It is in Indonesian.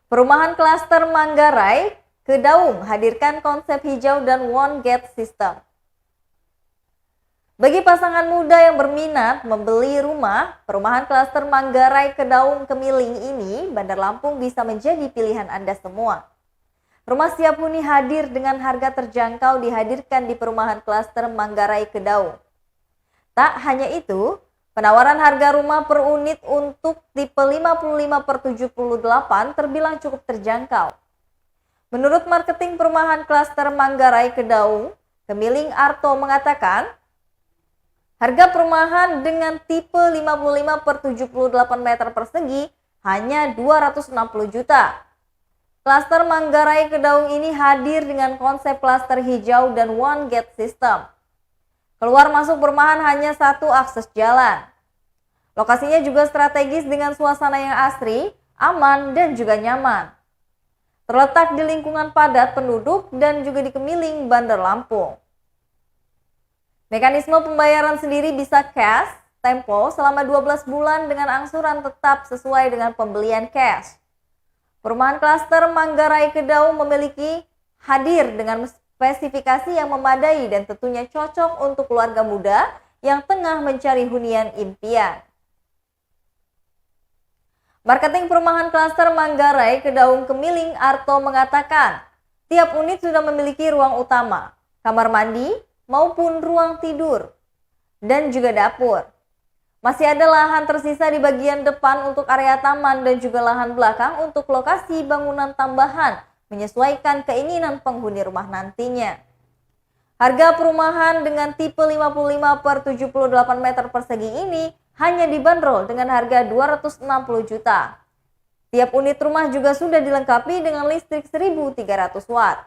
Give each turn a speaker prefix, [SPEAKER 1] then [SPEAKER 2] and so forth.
[SPEAKER 1] Perumahan klaster Manggarai, Kedaung hadirkan konsep hijau dan one gate system. Bagi pasangan muda yang berminat membeli rumah, perumahan klaster Manggarai Kedaung Kemiling ini, Bandar Lampung bisa menjadi pilihan Anda semua. Rumah siap huni hadir dengan harga terjangkau dihadirkan di perumahan klaster Manggarai Kedaung. Tak hanya itu, penawaran harga rumah per unit untuk tipe 55/78 terbilang cukup terjangkau. Menurut marketing perumahan klaster Manggarai Kedaung, Kemiling Arto mengatakan, harga perumahan dengan tipe 55/78 meter persegi hanya 260 juta. Klaster Manggarai Kedaung ini hadir dengan konsep klaster hijau dan one gate system. Keluar masuk perumahan hanya satu akses jalan. Lokasinya juga strategis dengan suasana yang asri, aman, dan juga nyaman. Terletak di lingkungan padat penduduk dan juga di Kemiling, Bandar Lampung. Mekanisme pembayaran sendiri bisa cash, tempo selama 12 bulan dengan angsuran tetap sesuai dengan pembelian cash. Perumahan klaster Manggarai Kedaung hadir dengan spesifikasi yang memadai dan tentunya cocok untuk keluarga muda yang tengah mencari hunian impian. Marketing perumahan klaster Manggarai Kedaung Kemiling Arto mengatakan, tiap unit sudah memiliki ruang utama, kamar mandi, maupun ruang tidur, dan juga dapur. Masih ada lahan tersisa di bagian depan untuk area taman dan juga lahan belakang untuk lokasi bangunan tambahan menyesuaikan keinginan penghuni rumah nantinya. Harga perumahan dengan tipe 55/78 meter persegi ini hanya dibanderol dengan harga 260 juta. Tiap unit rumah juga sudah dilengkapi dengan listrik 1.300 watt.